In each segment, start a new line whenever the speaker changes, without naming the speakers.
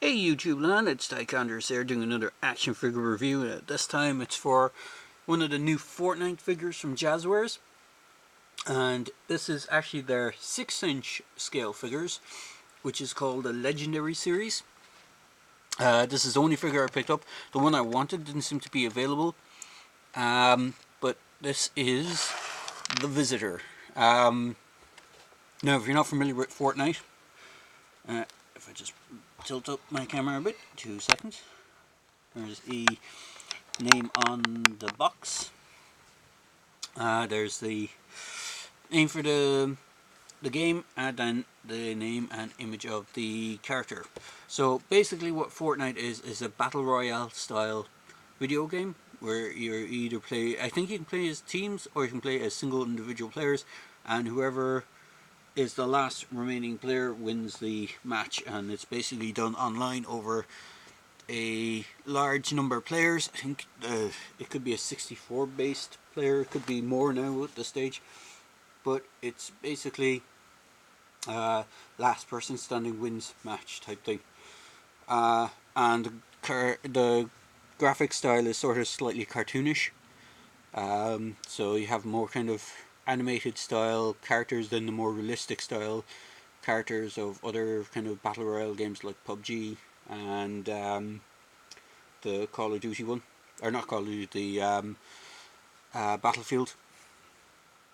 Hey YouTube land, it's Tychonders here doing another action figure review. This time it's for one of the new Fortnite figures from Jazwares. And this is actually their 6-inch scale figures, which is called the Legendary series. This is the only figure I picked up. The one I wanted didn't seem to be available. But this is the Visitor. Now if you're not familiar with Fortnite, if I just tilt up my camera a bit, 2 seconds. There's the name on the box. There's the name for the game, and then the name and image of the character. So basically what Fortnite is a battle royale style video game where you either play, I think you can play as teams or you can play as single individual players, and whoever is the last remaining player wins the match, and it's basically done online over a large number of players. I think it could be a 64 based player, it could be more now at this stage, but it's basically last person standing wins match type thing. And the graphic style is sort of slightly cartoonish, so you have more kind of animated style characters than the more realistic style characters of other kind of battle royale games like PUBG and the Call of Duty one, or not Call of Duty, Battlefield.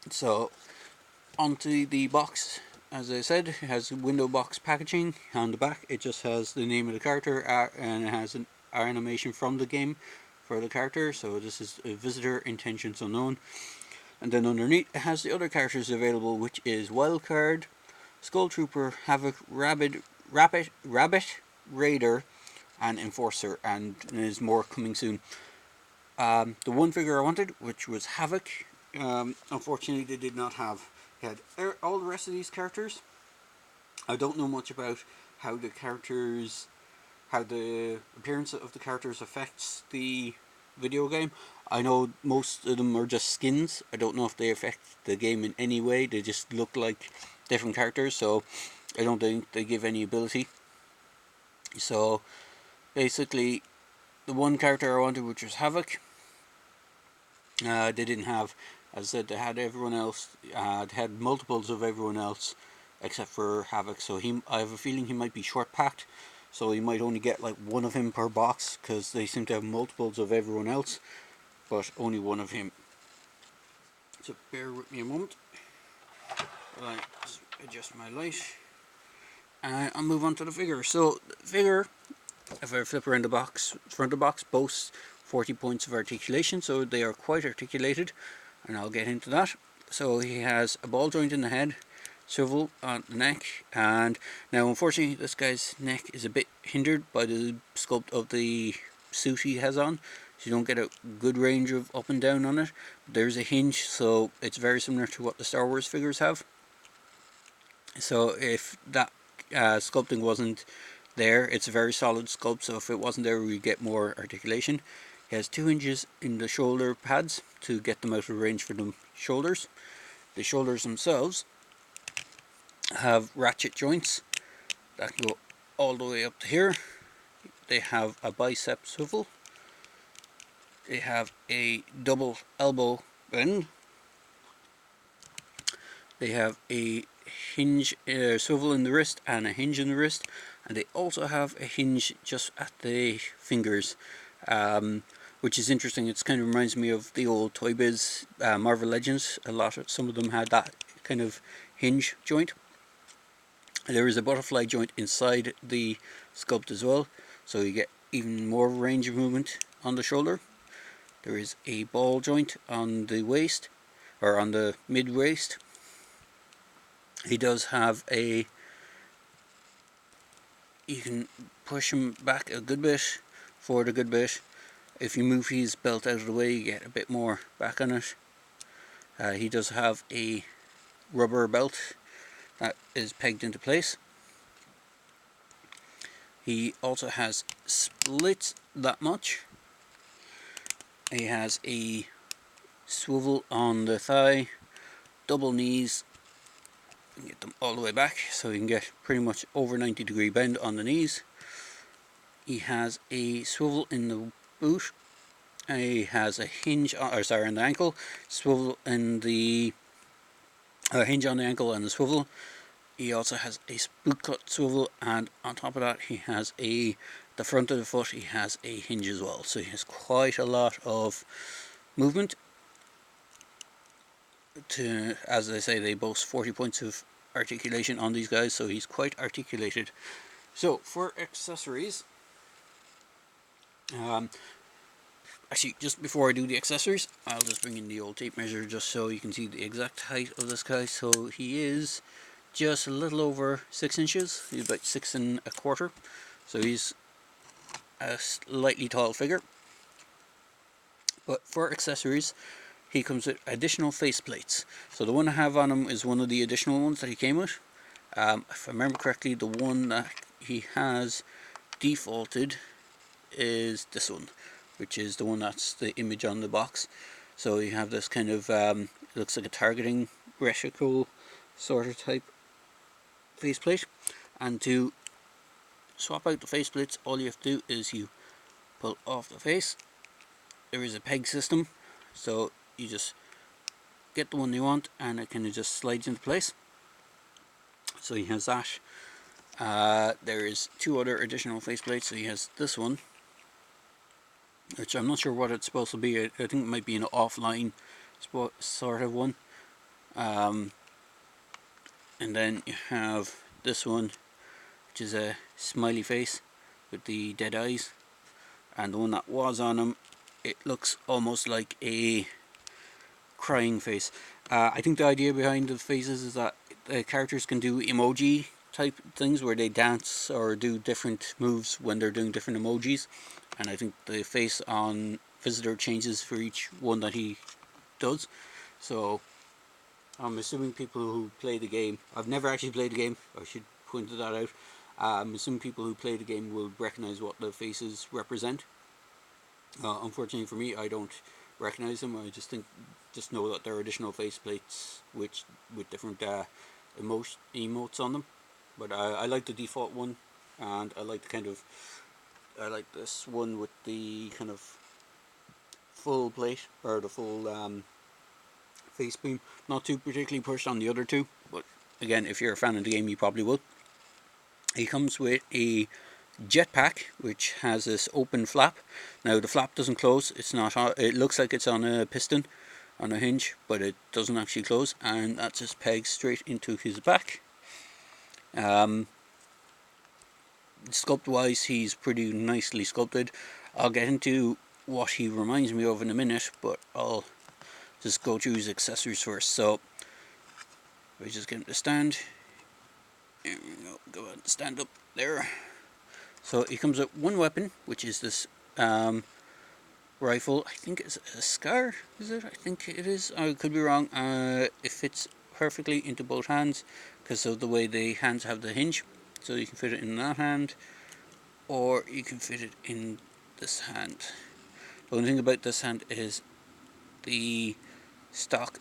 So onto the box, as I said, it has window box packaging. On the back it just has the name of the character, and it has an animation from the game for the character. So this is a Visitor, Intentions Unknown. And then underneath it has the other characters available, which is Wildcard, Skull Trooper, Havoc, Rabbit, Raider, and Enforcer, and there's more coming soon. The one figure I wanted, which was Havoc, unfortunately they did not have. They had all the rest of these characters. I don't know much about how the appearance of the characters affects the video game. I know most of them are just skins. I don't know if they affect the game in any way. They just look like different characters, so I don't think they give any ability. So basically the one character I wanted, which was Havoc, they didn't have. As I said, they had everyone else. They had multiples of everyone else except for Havoc, so I have a feeling he might be short packed, so you might only get like one of him per box, because they seem to have multiples of everyone else but only one of him. So bear with me a moment while I adjust my light. I'll move on to the figure. So the figure, if I flip around the box, front of the box boasts 40 points of articulation, so they are quite articulated, and I'll get into that. So he has a ball joint in the head, swivel on the neck, and now unfortunately this guy's neck is a bit hindered by the sculpt of the suit he has on, so you don't get a good range of up and down on it. There's a hinge, so it's very similar to what the Star Wars figures have. So if that sculpting wasn't there, it's a very solid sculpt, so if it wasn't there we get more articulation. He has 2 hinges in the shoulder pads to get them out of range for the shoulders. The shoulders themselves have ratchet joints that go all the way up to here. They have a bicep swivel. They have a double elbow bend. They have a hinge swivel in the wrist and a hinge in the wrist, and they also have a hinge just at the fingers, which is interesting. It kind of reminds me of the old Toy Biz Marvel Legends. Some of them had that kind of hinge joint. There is a butterfly joint inside the sculpt as well, so you get even more range of movement on the shoulder. There is a ball joint on the waist, or on the mid waist. He does have you can push him back a good bit, forward a good bit. If you move his belt out of the way, you get a bit more back on it. He does have a rubber belt that is pegged into place. He also has splits that much. He has a swivel on the thigh, double knees. You can get them all the way back, so you can get pretty much over 90-degree bend on the knees. He has a swivel in the boot. He has a hinge, on the ankle, swivel in the hinge on the ankle and the swivel. He also has a bootcut swivel, and on top of that, he has the front of the foot. He has a hinge as well, so he has quite a lot of movement. As I say, they boast 40 points of articulation on these guys, so he's quite articulated. So for accessories, actually, just before I do the accessories, I'll just bring in the old tape measure just so you can see the exact height of this guy. So he is just a little over 6 inches. He's about 6 1/4. So he's a slightly tall figure. But for accessories, he comes with additional face plates. So the one I have on him is one of the additional ones that he came with. If I remember correctly, the one that he has defaulted is this one, which is the one that's the image on the box. So you have this kind of, it looks like a targeting reticle sort of type faceplate. And to swap out the faceplates, all you have to do is you pull off the face. There is a peg system, so you just get the one you want and it kind of just slides into place. So he has that. There is 2 other additional faceplates. So he has this one, which I'm not sure what it's supposed to be. I think it might be an offline sort of one. And then you have this one, which is a smiley face with the dead eyes. And the one that was on him, it looks almost like a crying face. I think the idea behind the faces is that the characters can do emoji type things where they dance or do different moves when they're doing different emojis, and I think the face on Visitor changes for each one that he does. So I'm assuming people who play the game, I've never actually played the game, I should point that out. I'm assuming people who play the game will recognize what the faces represent. Unfortunately for me, I don't recognize them. I just know that there are additional faceplates with different emotes on them. But I like the default one, and I like this one with the kind of full plate, or the full face beam. Not too particularly pushed on the other two, but again, if you're a fan of the game, you probably will. He comes with a jetpack, which has this open flap. Now the flap doesn't close. It's not. It looks like it's on a piston, on a hinge, but it doesn't actually close, and that just pegs straight into his back. Sculpt wise, he's pretty nicely sculpted. I'll get into what he reminds me of in a minute, but I'll just go through his accessories first. So we just get him to stand. There we go. Go ahead and stand up there. So he comes with one weapon, which is this rifle. I think it's a Scar, is it? I think it is. I could be wrong. It fits perfectly into both hands because of the way the hands have the hinge. So you can fit it in that hand, or you can fit it in this hand. The only thing about this hand is the stock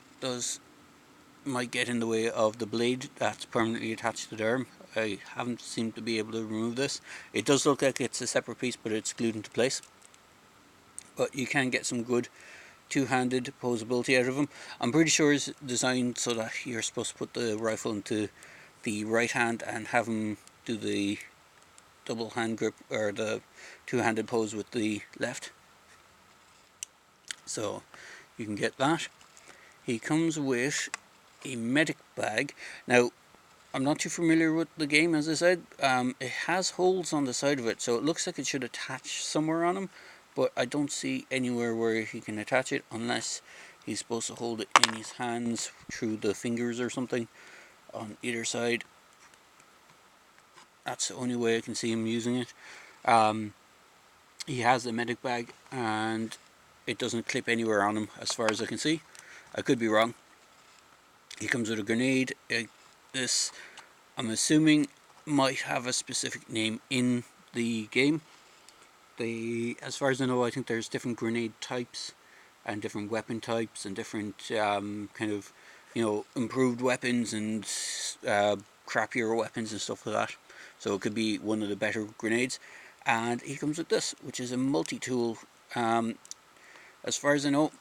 might get in the way of the blade that's permanently attached to the arm. I haven't seemed to be able to remove this. It does look like it's a separate piece, but it's glued into place. But you can get some good two-handed posability out of him. I'm pretty sure it's designed so that you're supposed to put the rifle into the right hand and have him do the double hand grip, or the two-handed pose with the left. So you can get that. He comes with a medic bag. Now, I'm not too familiar with the game, as I said. It has holes on the side of it, so it looks like it should attach somewhere on him, but I don't see anywhere where he can attach it unless he's supposed to hold it in his hands through the fingers or something on either side. That's the only way I can see him using it. He has a medic bag, and it doesn't clip anywhere on him as far as I can see. I could be wrong. He comes with a grenade. This, I'm assuming, might have a specific name in the game. As far as I know, I think there's different grenade types and different weapon types and different kind of, improved weapons and crappier weapons and stuff like that. So it could be one of the better grenades. and he comes with this, which is a multi-tool. Um, as far as I know,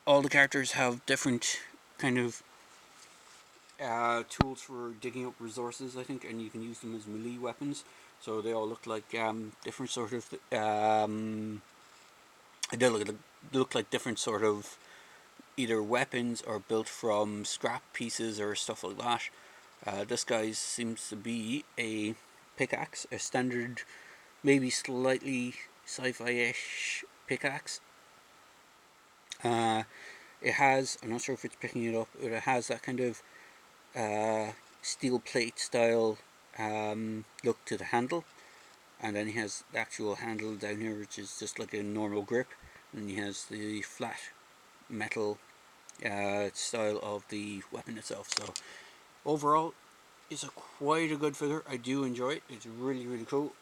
all the characters have different kind of tools for digging up resources, I think, and you can use them as melee weapons. So they all look like different sort of they look like different sort of either weapons or built from scrap pieces or stuff like that. This guy seems to be a pickaxe, a standard, maybe slightly sci-fi-ish pickaxe. Uh, it has, I'm not sure if it's picking it up, but it has that kind of steel plate style look to the handle. And then he has the actual handle down here, which is just like a normal grip. And he has the flat metal style of the weapon itself. So overall, it's quite a good figure. I do enjoy it. It's really, really cool.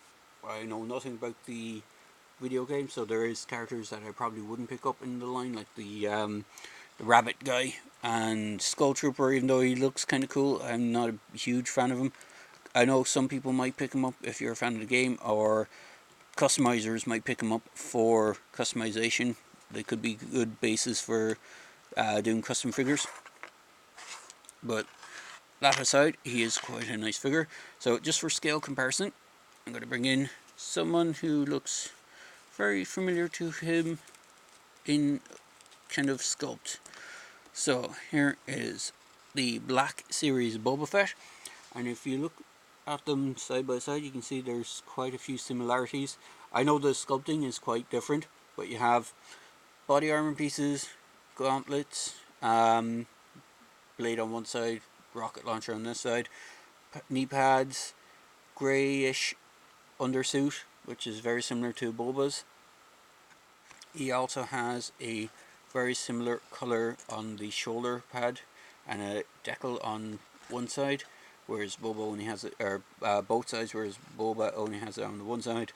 I know nothing about the video game, so there is characters that I probably wouldn't pick up in the line, like the rabbit guy and Skull Trooper. Even though he looks kind of cool, I'm not a huge fan of him. I know some people might pick him up if you're a fan of the game, or customizers might pick him up for customization. They could be good bases for doing custom figures. But that aside, he is quite a nice figure. So just for scale comparison, I'm going to bring in someone who looks very familiar to him in kind of sculpt. So here is the Black Series Boba Fett, and if you look at them side by side, you can see there's quite a few similarities. I know the sculpting is quite different, but you have body armor pieces, gauntlets, blade on one side, rocket launcher on this side, knee pads, greyish undersuit, which is very similar to Boba's. He also has a very similar colour on the shoulder pad and a decal on one side, whereas Boba only has it, or both sides, whereas Boba only has it on the one side.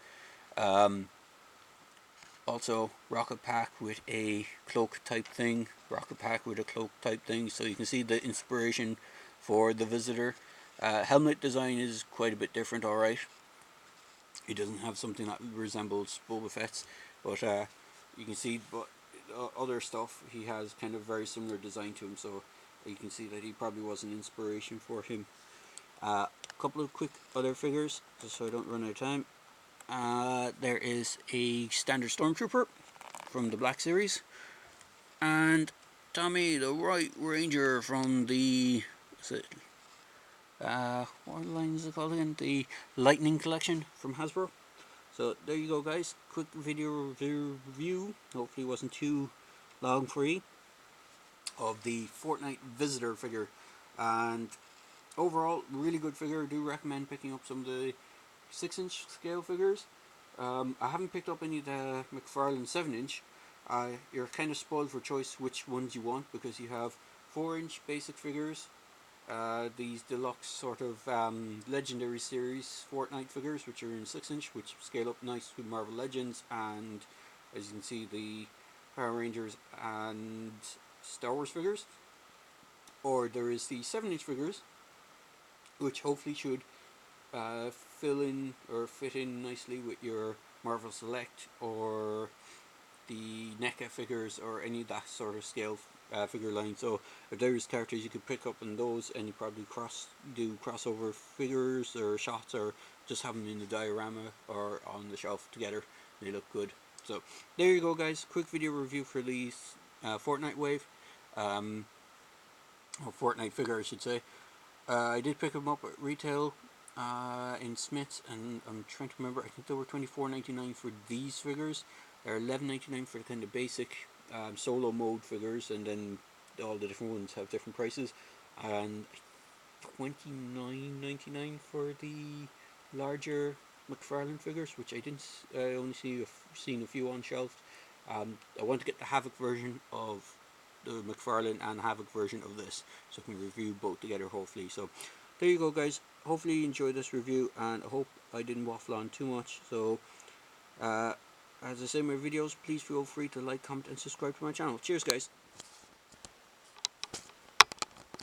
Also, rocket pack with a cloak type thing, rocket pack with a cloak type thing, so you can see the inspiration for the Visitor. Helmet design is quite a bit different, alright. He doesn't have something that resembles Boba Fett's, but you can see, but other stuff, he has kind of very similar design to him, so you can see that he probably was an inspiration for him. A couple of quick other figures, just so I don't run out of time. There is a standard Stormtrooper from the Black Series, and Tommy the Right Ranger from the, what line is it called again? The Lightning Collection from Hasbro. So there you go, guys. Quick video review. Hopefully it wasn't too long for you, of the Fortnite Visitor figure. And overall, really good figure. I do recommend picking up some of the 6-inch scale figures. I haven't picked up any of the McFarlane 7-inch. You're kind of spoiled for choice which ones you want, because you have 4-inch basic figures, these deluxe sort of Legendary series Fortnite figures, which are in 6-inch, which scale up nice with Marvel Legends, and as you can see, the Power Rangers and Star Wars figures. Or there is the 7-inch figures, which hopefully should fill in or fit in nicely with your Marvel Select or the NECA figures or any of that sort of scale figure line. So if there's characters you could pick up in those, and you probably do crossover figures or shots, or just have them in the diorama or on the shelf together, they look good. So there you go, guys. Quick video review for these Fortnite wave, or Fortnite figure I should say. I did pick them up at retail in Smith's, and I'm trying to remember, I think they were $24.99 for these figures, or $11.99 for the kind of basic solo mode figures, and then all the different ones have different prices, and $29.99 for the larger McFarlane figures, which I only seen a few on shelf. I want to get the Havoc version of the McFarlane and Havoc version of this, so I can review both together hopefully. So there you go, guys. Hopefully you enjoyed this review, and I hope I didn't waffle on too much. So as I say in my videos, please feel free to like, comment and subscribe to my channel. Cheers, guys.